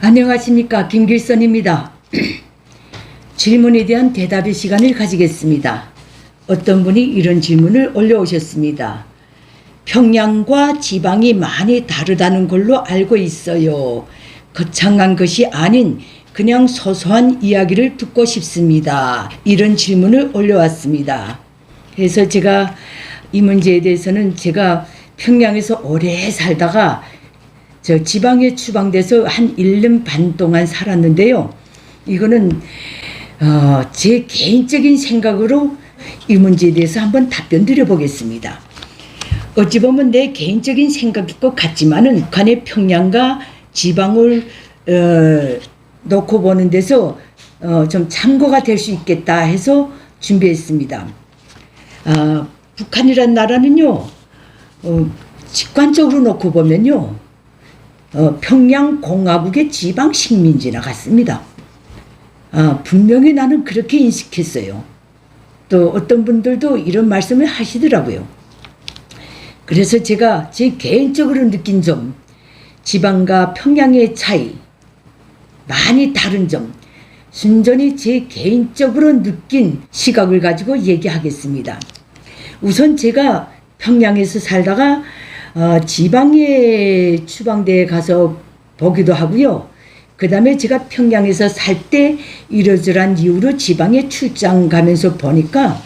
안녕하십니까, 김길선입니다. 질문에 대한 대답의 시간을 가지겠습니다. 어떤 분이 이런 질문을 올려오셨습니다. 평양과 지방이 많이 다르다는 걸로 알고 있어요. 거창한 것이 아닌 그냥 소소한 이야기를 듣고 싶습니다. 이런 질문을 올려왔습니다. 그래서 제가 이 문제에 대해서는 제가 평양에서 오래 살다가 저 지방에 추방돼서 한 1년 반 동안 살았는데요. 이거는 제 개인적인 생각으로 이 문제에 대해서 한번 답변 드려보겠습니다. 어찌 보면 내 개인적인 생각일 것 같지만은 북한의 평양과 지방을 놓고 보는 데서 좀 참고가 될 수 있겠다 해서 준비했습니다. 북한이란 나라는요, 직관적으로 놓고 보면요, 평양공화국의 지방 식민지나 같습니다. 분명히 나는 그렇게 인식했어요. 또 어떤 분들도 이런 말씀을 하시더라고요. 그래서 제가 제 개인적으로 느낀 점, 지방과 평양의 차이, 많이 다른 점, 순전히 제 개인적으로 느낀 시각을 가지고 얘기하겠습니다. 우선 제가 평양에서 살다가 지방에 추방대에 가서 보기도 하고요. 그 다음에 제가 평양에서 살 때 이러저러한 이유로 지방에 출장 가면서 보니까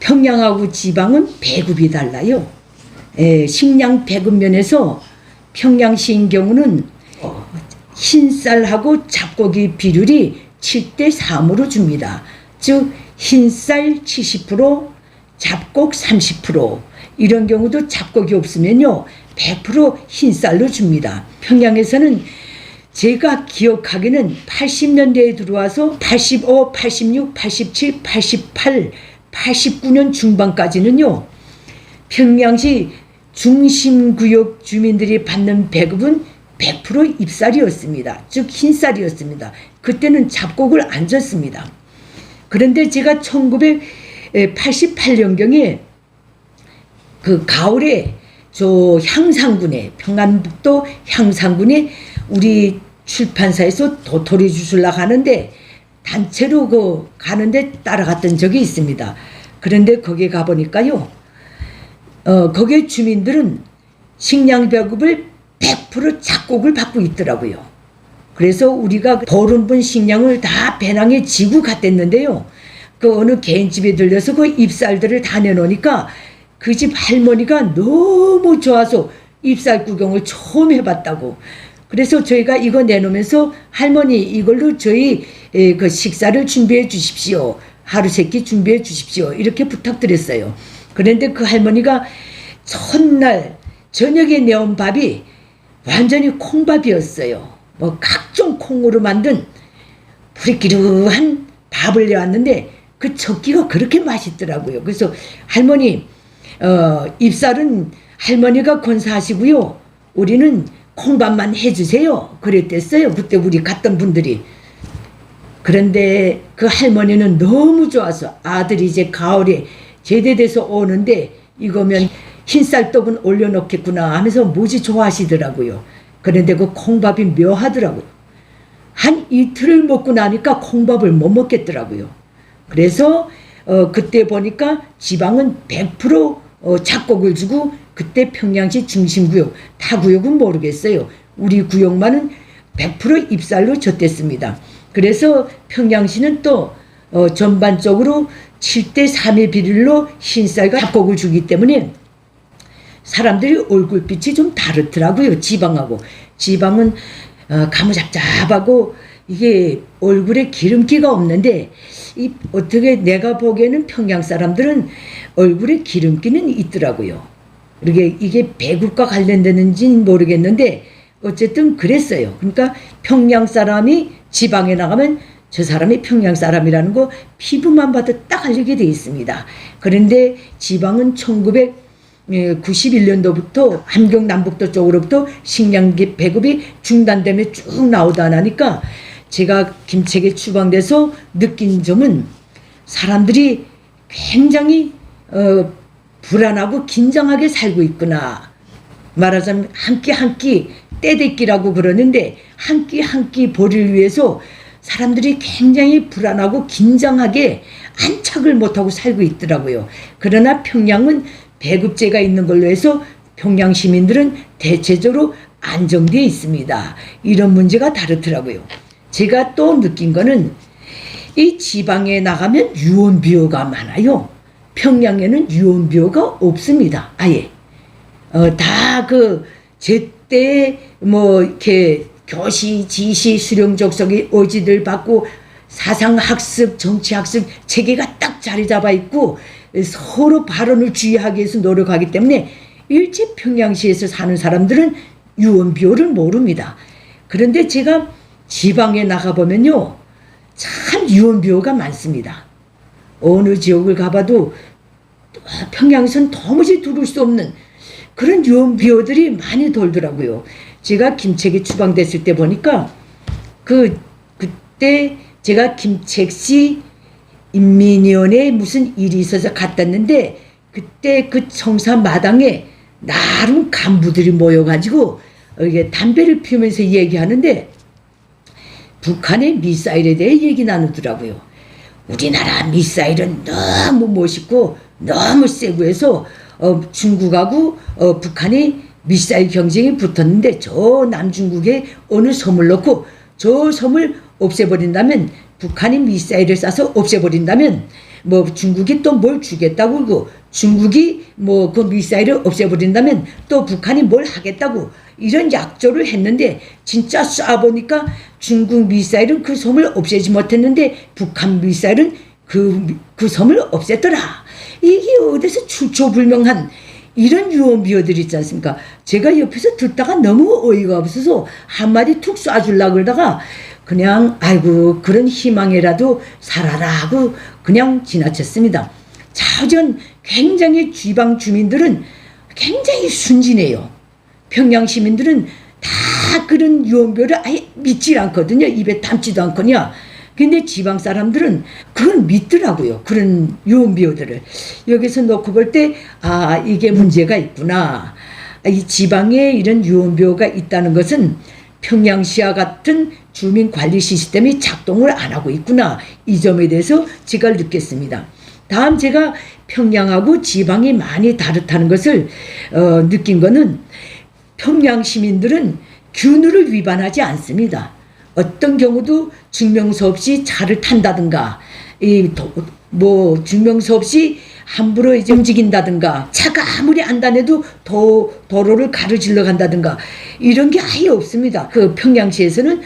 평양하고 지방은 배급이 달라요. 식량 배급 면에서 평양시인 경우는 흰쌀하고 잡곡이 비율이 7대3으로 줍니다. 즉 흰쌀 70%, 잡곡 30%, 이런 경우도 잡곡이 없으면요 100% 흰쌀로 줍니다. 평양에서는 제가 기억하기는 80년대에 들어와서 85, 86, 87, 88, 89년 중반까지는요 평양시 중심구역 주민들이 받는 배급은 100% 잎쌀이었습니다. 즉 흰쌀이었습니다. 그때는 잡곡을 안 줬습니다. 그런데 제가 1988년경에 그 가을에 저 향산군에, 평안북도 향산군에 우리 출판사에서 도토리 주술라 가는데 단체로 가는데 따라갔던 적이 있습니다. 그런데 거기에 가보니까요, 거기에 주민들은 식량 배급을 100% 잡곡을 받고 있더라고요. 그래서 우리가 보름분 식량을 다 배낭에 지고 갔댔는데요. 그 어느 개인집에 들려서 그 잎쌀들을 다 내놓으니까 그 집 할머니가 너무 좋아서 잎쌀 구경을 처음 해봤다고. 그래서 저희가 이거 내놓으면서 할머니 이걸로 저희 그 식사를 준비해 주십시오. 하루 세 끼 준비해 주십시오. 이렇게 부탁드렸어요. 그런데 그 할머니가 첫날 저녁에 내온 밥이 완전히 콩밥이었어요. 뭐 각종 콩으로 만든 부리끼르한 밥을 내왔는데 그 젓기가 그렇게 맛있더라고요. 그래서 할머니 잎쌀은 할머니가 권사하시고요. 우리는 콩밥만 해주세요. 그랬댔어요. 그때 우리 갔던 분들이. 그런데 그 할머니는 너무 좋아서 아들이 이제 가을에 제대돼서 오는데 이거면 흰쌀떡은 올려놓겠구나 하면서 무지 좋아하시더라고요. 그런데 그 콩밥이 묘하더라고요. 한 이틀을 먹고 나니까 콩밥을 못 먹겠더라고요. 그래서 그때 보니까 지방은 100% 잡곡을 주고 그때 평양시 중심구역, 타 구역은 모르겠어요. 우리 구역만은 100% 잎쌀로 줬댔습니다. 그래서 평양시는 또 전반적으로 7대3의 비율로 흰쌀과 잡곡을 주기 때문에 사람들이 얼굴빛이 좀 다르더라고요. 지방하고. 지방은 가무잡잡하고 이게 얼굴에 기름기가 없는데 어떻게 내가 보기에는 평양 사람들은 얼굴에 기름기는 있더라고요. 이게 배급과 관련되는지는 모르겠는데 어쨌든 그랬어요. 그러니까 평양 사람이 지방에 나가면 저 사람이 평양 사람이라는 거 피부만 봐도 딱 알게 돼 있습니다. 그런데 지방은 1991년도부터 함경 남북도 쪽으로부터 식량 배급이 중단되며 쭉 나오다 나니까 제가 김책에 추방돼서 느낀 점은 사람들이 굉장히 불안하고 긴장하게 살고 있구나. 말하자면 한 끼 한 끼 떼대끼라고 그러는데 한 끼 한 끼 벌이를 위해서 사람들이 굉장히 불안하고 긴장하게 안착을 못하고 살고 있더라고요. 그러나 평양은 배급제가 있는 걸로 해서 평양 시민들은 대체적으로 안정되어 있습니다. 이런 문제가 다르더라고요. 제가 또 느낀 거는 이 지방에 나가면 유언비어가 많아요. 평양에는 유언비어가 없습니다. 아예. 다 제때 이렇게 교시, 지시, 수령, 족속의 의지들 받고 사상학습, 정치학습 체계가 딱 자리 잡아 있고 서로 발언을 주의하기 위해서 노력하기 때문에 일제 평양시에서 사는 사람들은 유언비어를 모릅니다. 그런데 제가 지방에 나가보면요. 참 유언비어가 많습니다. 어느 지역을 가봐도 평양에서는 도무지 들을 수 없는 그런 유언비어들이 많이 돌더라고요. 제가 김책이 추방됐을 때 보니까 그때 제가 김책시 인민위원회에 무슨 일이 있어서 갔었는데 그때 그 청사 마당에 나름 간부들이 모여가지고 이게 담배를 피우면서 얘기하는데 북한의 미사일에 대해 얘기 나누더라고요. 우리나라 미사일은 너무 멋있고 너무 세고 해서 중국하고 북한이 미사일 경쟁이 붙었는데 저 남중국에 어느 섬을 넣고 저 섬을 없애버린다면 북한이 미사일을 쏴서 없애버린다면 중국이 또 뭘 주겠다고 그러고 중국이 그 미사일을 없애버린다면 또 북한이 뭘 하겠다고 이런 약조를 했는데 진짜 쏴보니까 중국 미사일은 그 섬을 없애지 못했는데 북한 미사일은 그 섬을 없앴더라. 이게 어디서 출처불명한 이런 유언비어들 있지 않습니까? 제가 옆에서 듣다가 너무 어이가 없어서 한마디 툭 쏴주려고 그러다가 그냥 아이고 그런 희망이라도 살아라 하고 그냥 지나쳤습니다. 자전 굉장히 지방 주민들은 굉장히 순진해요. 평양 시민들은 다 그런 유언비어를 아예 믿질 않거든요. 입에 담지도 않거든요. 근데 지방 사람들은 그건 믿더라고요. 그런 유언비어들을. 여기서 놓고 볼 때 이게 문제가 있구나. 이 지방에 이런 유언비어가 있다는 것은 평양시와 같은 주민관리 시스템이 작동을 안 하고 있구나. 이 점에 대해서 제가 느꼈습니다. 다음 제가 평양하고 지방이 많이 다르다는 것을 느낀 거는 평양 시민들은 균을 위반하지 않습니다. 어떤 경우도 증명서 없이 차를 탄다든가 증명서 없이 함부로 움직인다든가 차가 아무리 안 다녀도 도로를 가로질러 간다든가 이런 게 아예 없습니다. 그 평양시에서는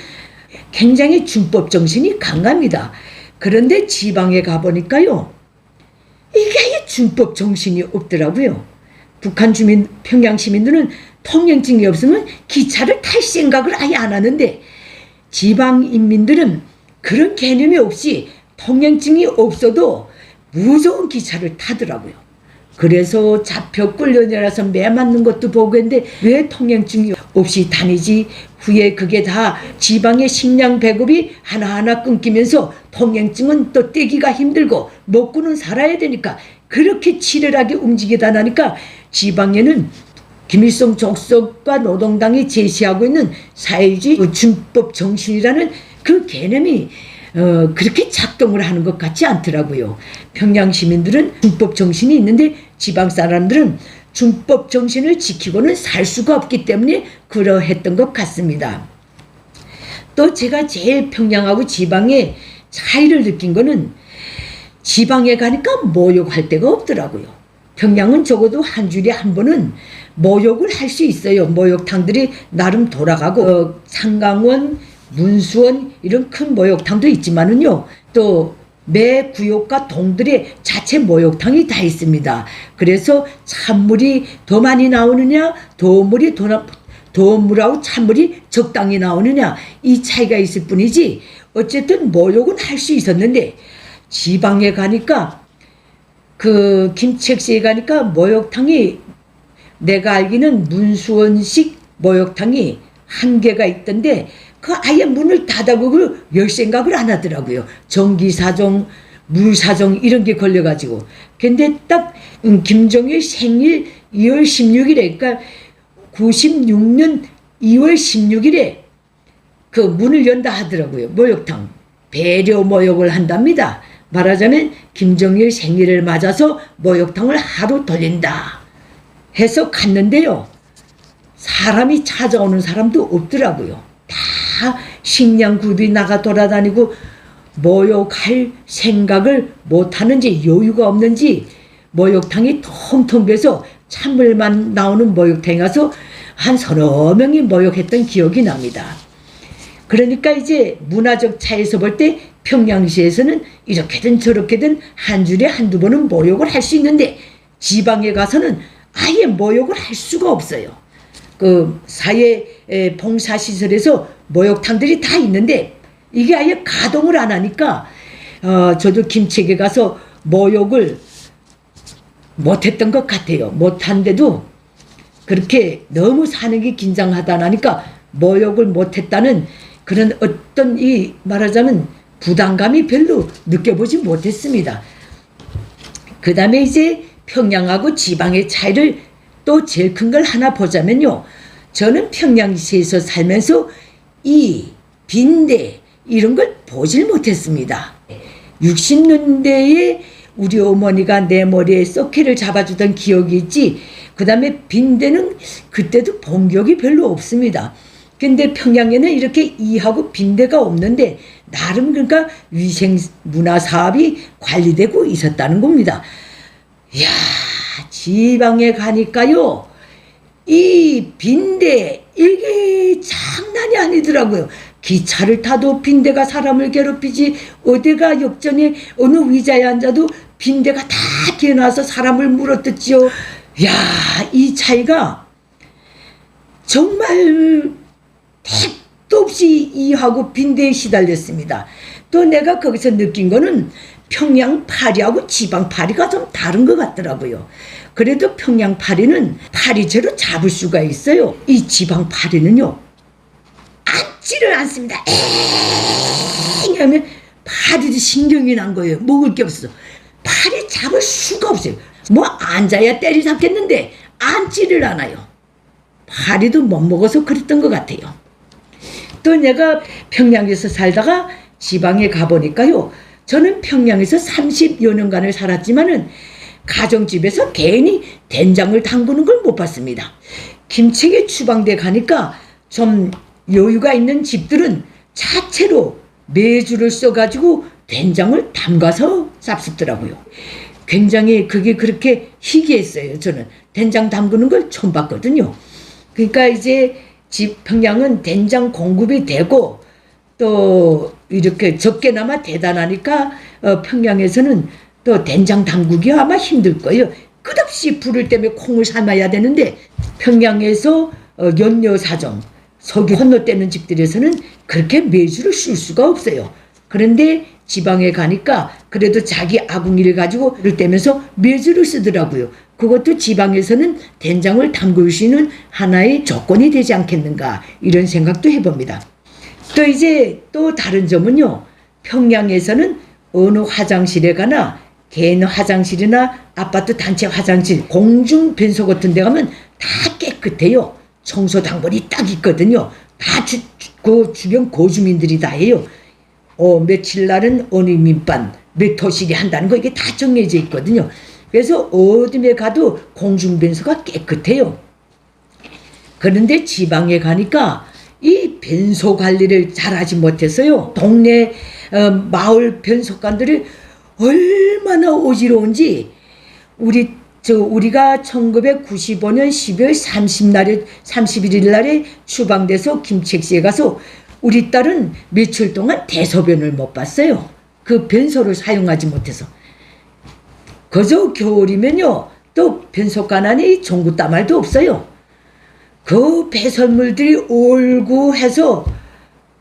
굉장히 준법 정신이 강합니다. 그런데 지방에 가보니까요. 이게 아예 준법 정신이 없더라고요. 북한 주민, 평양 시민들은 통행증이 없으면 기차를 탈 생각을 아예 안 하는데 지방 인민들은 그런 개념이 없이 통행증이 없어도 무서운 기차를 타더라고요. 그래서 잡혀 끌려내려서 매 맞는 것도 보고 했는데 왜 통행증이 없이 다니지? 후에 그게 다 지방의 식량 배급이 하나하나 끊기면서 통행증은 또 떼기가 힘들고 먹고는 살아야 되니까 그렇게 치열하게 움직이다 나니까 지방에는 김일성 족속과 노동당이 제시하고 있는 사회주의 준법 정신이라는 그 개념이 그렇게 작동을 하는 것 같지 않더라고요. 평양 시민들은 준법 정신이 있는데 지방 사람들은 준법 정신을 지키고는 살 수가 없기 때문에 그러했던 것 같습니다. 또 제가 제일 평양하고 지방의 차이를 느낀 거는 지방에 가니까 모욕할 데가 없더라고요. 평양은 적어도 한 주일에 한 번은 모욕을 할 수 있어요. 모욕탕들이 나름 돌아가고 상강원, 문수원 이런 큰 목욕탕도 있지만은요. 또 매 구역과 동들의 자체 목욕탕이 다 있습니다. 그래서 찬물이 더 많이 나오느냐 더물하고 찬물이 적당히 나오느냐 이 차이가 있을 뿐이지 어쨌든 목욕은 할 수 있었는데 지방에 가니까 그 김책시에 가니까 목욕탕이 내가 알기는 문수원식 목욕탕이 한 개가 있던데 그 아예 문을 닫아보고 열 생각을 안 하더라고요. 전기사정, 물사정 이런 게 걸려가지고. 근데 딱 김정일 생일 2월 16일에 그러니까 96년 2월 16일에 그 문을 연다 하더라고요. 목욕탕. 배려 목욕을 한답니다. 말하자면 김정일 생일을 맞아서 목욕탕을 하루 돌린다 해서 갔는데요. 사람이 찾아오는 사람도 없더라고요. 다 식량 굴비 나가 돌아다니고 목욕할 생각을 못하는지 여유가 없는지 목욕탕이 텅텅 비어서 찬물만 나오는 목욕탕에 가서 한 서너 명이 목욕했던 기억이 납니다. 그러니까 이제 문화적 차이에서 볼 때 평양시에서는 이렇게든 저렇게든 한 주에 한두 번은 목욕을 할 수 있는데 지방에 가서는 아예 목욕을 할 수가 없어요. 그 사회 봉사시설에서 목욕탕들이 다 있는데 이게 아예 가동을 안 하니까 저도 김책에 가서 목욕을 못했던 것 같아요. 못한데도 그렇게 너무 사는 게 긴장하다 나니까 목욕을 못했다는 그런 어떤 이 말하자면 부담감이 별로 느껴보지 못했습니다. 그 다음에 이제 평양하고 지방의 차이를 또 제일 큰 걸 하나 보자면요. 저는 평양시에서 살면서 이 빈대 이런 걸 보질 못했습니다. 60년대에 우리 어머니가 내 머리에 썩해를 잡아주던 기억이 있지 그 다음에 빈대는 그때도 본 기억이 별로 없습니다. 근데 평양에는 이렇게 이하고 빈대가 없는데 나름 그러니까 위생 문화 사업이 관리되고 있었다는 겁니다. 이야 지방에 가니까요 이 빈대 이게 장난이 아니더라고요. 기차를 타도 빈대가 사람을 괴롭히지 어디가 역전에 어느 의자에 앉아도 빈대가 다 기어나서 사람을 물어뜯지요. 이야 이 차이가 정말 택도 없이 이하고 빈대에 시달렸습니다. 또 내가 거기서 느낀 거는 평양 파리하고 지방 파리가 좀 다른 것 같더라고요. 그래도 평양 파리는 파리채로 잡을 수가 있어요. 이 지방 파리는요 앉지를 않습니다. 에잉 하면 파리도 신경이 난 거예요. 먹을 게 없어. 파리 잡을 수가 없어요. 뭐 앉아야 때리 잡겠는데 앉지를 않아요. 파리도 못 먹어서 그랬던 것 같아요. 또 내가 평양에서 살다가 지방에 가보니까요. 저는 평양에서 30여 년간을 살았지만은 가정집에서 괜히 된장을 담그는 걸 못 봤습니다. 김치게 추방대 가니까 좀 여유가 있는 집들은 자체로 메주를 써가지고 된장을 담가서 쌉습더라고요. 굉장히 그게 그렇게 희귀했어요. 저는 된장 담그는 걸 처음 봤거든요. 그러니까 이제 평양은 된장 공급이 되고 또 이렇게 적게나마 대단하니까 평양에서는 또 된장 담그기 아마 힘들 거예요. 끝없이 불을 때문에 콩을 삶아야 되는데 평양에서 연료사정 석유 건너떼는 집들에서는 그렇게 메주를 쓸 수가 없어요. 그런데 지방에 가니까 그래도 자기 아궁이를 가지고 불을 떼면서 메주를 쓰더라고요. 그것도 지방에서는 된장을 담글 수 있는 하나의 조건이 되지 않겠는가 이런 생각도 해봅니다. 또 이제 또 다른 점은요. 평양에서는 어느 화장실에 가나 개인 화장실이나 아파트 단체 화장실 공중 변소 같은 데 가면 다 깨끗해요. 청소 당번이 딱 있거든요. 다 그 주변 고주민들이 다 해요. 며칠 날은 어느 민반 몇 호실이 한다는 거 이게 다 정해져 있거든요. 그래서 어dim에 가도 공중 변소가 깨끗해요. 그런데 지방에 가니까 이 변소 관리를 잘하지 못해서요. 동네 마을 변소관들이 얼마나 어지러운지 우리가 1995년 12월 31일 날에 추방돼서 김책시에 가서 우리 딸은 며칠 동안 대소변을 못 봤어요. 그 변소를 사용하지 못해서. 그저 겨울이면요. 또 변소관 안에 종구따말도 없어요. 그 배설물들이 올고 해서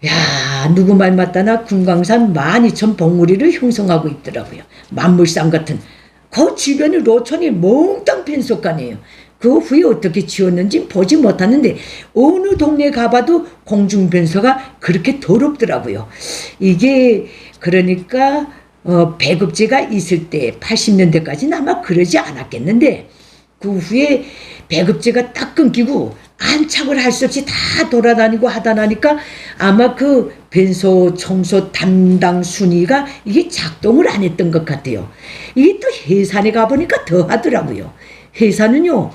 야 누구 말 맞다나 금강산 12,000 봉우리를 형성하고 있더라고요. 만물상 같은. 그 주변이 로천이 몽땅 변소관이에요. 그 후에 어떻게 지었는지 보지 못하는데 어느 동네 가봐도 공중변소가 그렇게 더럽더라고요. 이게 그러니까 배급제가 있을 때 80년대까지는 아마 그러지 않았겠는데 그 후에 배급제가 딱 끊기고 안착을 할 수 없이 다 돌아다니고 하다 나니까 아마 그 변소 청소 담당 순위가 이게 작동을 안 했던 것 같아요. 이게 또 해산에 가보니까 더 하더라고요. 해산은요,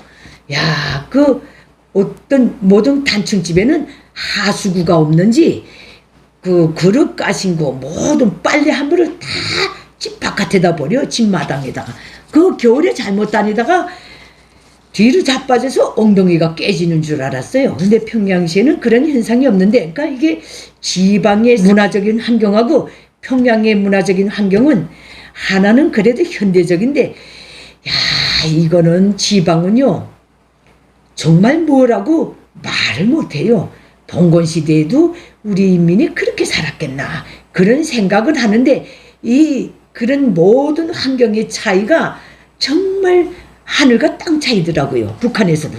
야, 그 어떤 모든 단층집에는 하수구가 없는지 그 그릇 까신 거 모든 빨래 한 벌을 다 집 바깥에다 버려. 집 마당에다가. 그 겨울에 잘못 다니다가 뒤로 자빠져서 엉덩이가 깨지는 줄 알았어요. 근데 평양시에는 그런 현상이 없는데, 그러니까 이게 지방의 문화적인 환경하고 평양의 문화적인 환경은 하나는 그래도 현대적인데, 야, 이거는 지방은요, 정말 뭐라고 말을 못해요. 봉건시대에도 우리 인민이 그렇게 살았겠나, 그런 생각을 하는데, 이 그런 모든 환경의 차이가 정말 하늘과 땅 차이더라고요. 북한에서도.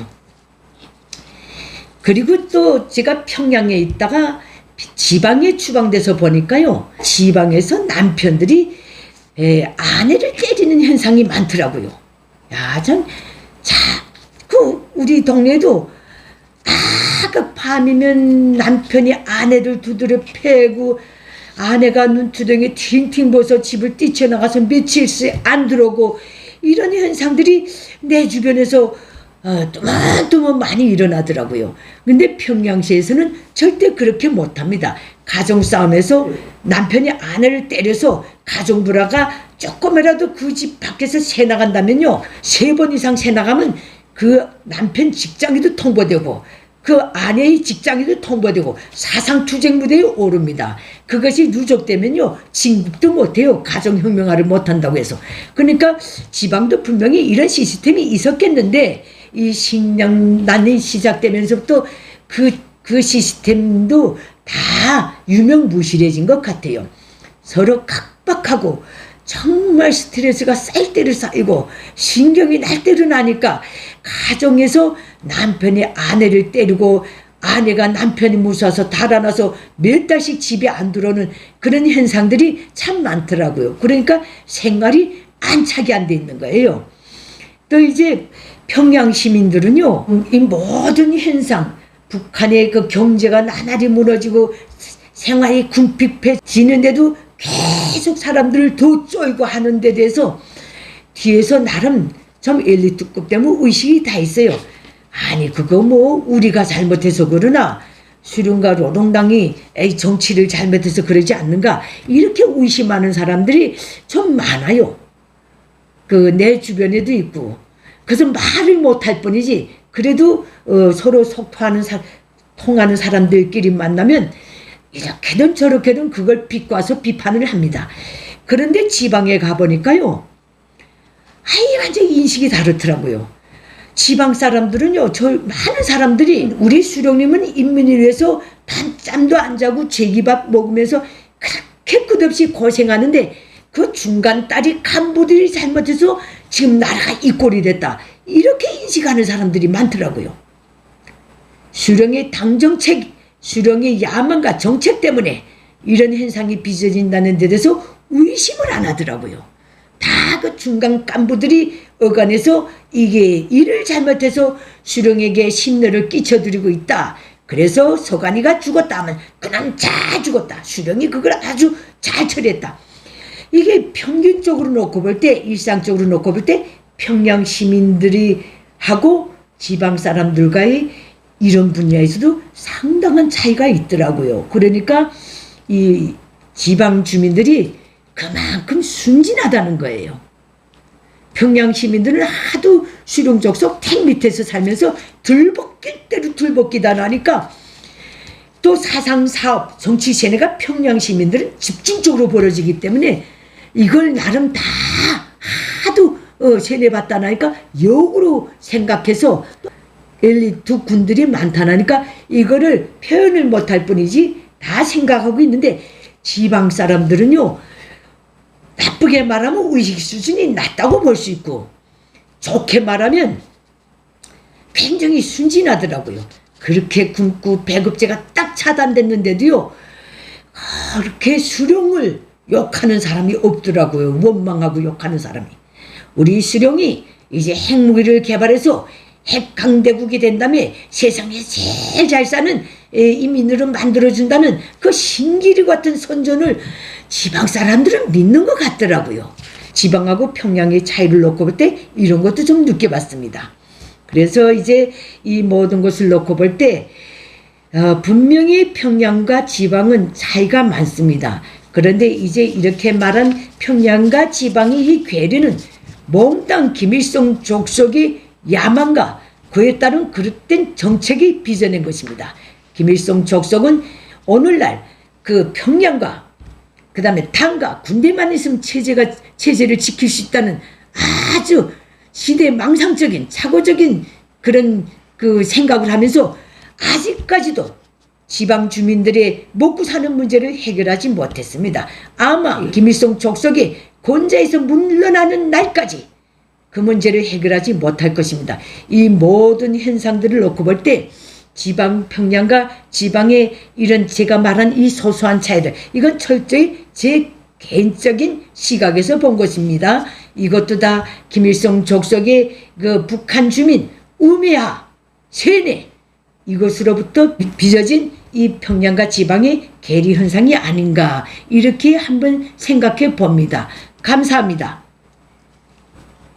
그리고 또 제가 평양에 있다가 지방에 추방돼서 보니까요, 지방에서 남편들이 아내를 때리는 현상이 많더라고요. 야, 우리 동네에도 그 밤이면 남편이 아내를 두드려 패고 아내가 눈두덩이 팅팅 벗어 집을 뛰쳐나가서 며칠씩 안 들어오고, 이런 현상들이 내 주변에서 또만또만 많이 일어나더라고요. 근데 평양시에서는 절대 그렇게 못합니다. 가정싸움에서 남편이 아내를 때려서 가정불화가 조금이라도 그 집 밖에서 새 나간다면요, 3번 이상 새 나가면 그 남편 직장에도 통보되고 그 아내의 직장에도 통보되고 사상투쟁 무대에 오릅니다. 그것이 누적되면요, 진급도 못해요. 가정혁명화를 못한다고 해서. 그러니까 지방도 분명히 이런 시스템이 있었겠는데, 이 식량난이 시작되면서부터 그 시스템도 다 유명무실해진 것 같아요. 서로 각박하고 정말 스트레스가 쌓일 대로 쌓이고 신경이 날 대로 나니까 가정에서 남편이 아내를 때리고 아내가 남편이 무서워서 달아나서 몇 달씩 집에 안 들어오는 그런 현상들이 참 많더라고요. 그러니까 생활이 안착이 안 돼 있는 거예요. 또 이제 평양 시민들은요, 이 모든 현상, 북한의 그 경제가 나날이 무너지고 생활이 궁핍해지는데도 계속 사람들을 더 쪼이고 하는 데 대해서 뒤에서 나름 좀 엘리트급 되면 의식이 다 있어요. 아니, 그거 뭐 우리가 잘못해서 그러나 수령과 노동당이 정치를 잘못해서 그러지 않는가, 이렇게 의심하는 사람들이 좀 많아요. 그 내 주변에도 있고. 그래서 말을 못할 뿐이지, 그래도 서로 통하는 사람들끼리 만나면 이렇게든 저렇게든 그걸 비꼬아서 비판을 합니다. 그런데 지방에 가보니까요, 완전 인식이 다르더라고요. 지방 사람들은요, 많은 사람들이 우리 수령님은 인민을 위해서 밤잠도 안 자고 제기밥 먹으면서 그렇게 끝없이 고생하는데 그 중간 딸이 간부들이 잘못해서 지금 나라가 이 꼴이 됐다, 이렇게 인식하는 사람들이 많더라고요. 수령의 당정책, 수령의 야망과 정책 때문에 이런 현상이 빚어진다는 데 대해서 의심을 안 하더라고요. 다 그 중간 간부들이 어간해서 이게 일을 잘못해서 수령에게 심려를 끼쳐드리고 있다. 그래서 서간이가 죽었다 하면 그냥 잘 죽었다. 수령이 그걸 아주 잘 처리했다. 이게 평균적으로 놓고 볼 때, 일상적으로 놓고 볼 때 평양 시민들이 하고 지방 사람들과의 이런 분야에서도 상당한 차이가 있더라고요. 그러니까 이 지방 주민들이 그만큼 순진하다는 거예요. 평양 시민들은 하도 수령족속 택 밑에서 살면서 들볶일 대로 들볶이다 나니까 또 사상, 사업, 정치 세뇌가 평양 시민들은 집중적으로 벌어지기 때문에 이걸 나름 다 하도 세뇌받다 나니까 역으로 생각해서 엘리트 군들이 많다 나니까 이거를 표현을 못할 뿐이지 다 생각하고 있는데, 지방 사람들은요, 나쁘게 말하면 의식 수준이 낮다고 볼 수 있고 좋게 말하면 굉장히 순진하더라고요. 그렇게 굶고 배급제가 딱 차단됐는데도요, 그렇게 수령을 욕하는 사람이 없더라고요. 원망하고 욕하는 사람이. 우리 수령이 이제 핵무기를 개발해서 핵 강대국이 된 다음에 세상에 제일 잘 사는 인민으로 만들어준다는 그 신기루 같은 선전을 지방 사람들은 믿는 것 같더라고요. 지방하고 평양의 차이를 놓고 볼 때 이런 것도 좀 느껴봤습니다. 그래서 이제 이 모든 것을 놓고 볼 때 분명히 평양과 지방은 차이가 많습니다. 그런데 이제 이렇게 말한 평양과 지방의 이 괴리는 몽땅 김일성 족속의 야망과 그에 따른 그릇된 정책이 빚어낸 것입니다. 김일성 족속은 오늘날 그 평양과 그 다음에 당과 군대만 있으면 체제를 지킬 수 있다는 아주 시대망상적인 착오적인 그런 그 생각을 하면서 아직까지도 지방 주민들의 먹고 사는 문제를 해결하지 못했습니다. 아마 김일성 족속이 권좌에서 물러나는 날까지 그 문제를 해결하지 못할 것입니다. 이 모든 현상들을 놓고 볼 때 지방 평양과 지방의 이런 제가 말한 이 소소한 차이들, 이건 철저히 제 개인적인 시각에서 본 것입니다. 이것도 다 김일성 족속의 그 북한 주민 우매하 세뇌 이것으로부터 빚어진 이 평양과 지방의 괴리 현상이 아닌가 이렇게 한번 생각해 봅니다. 감사합니다.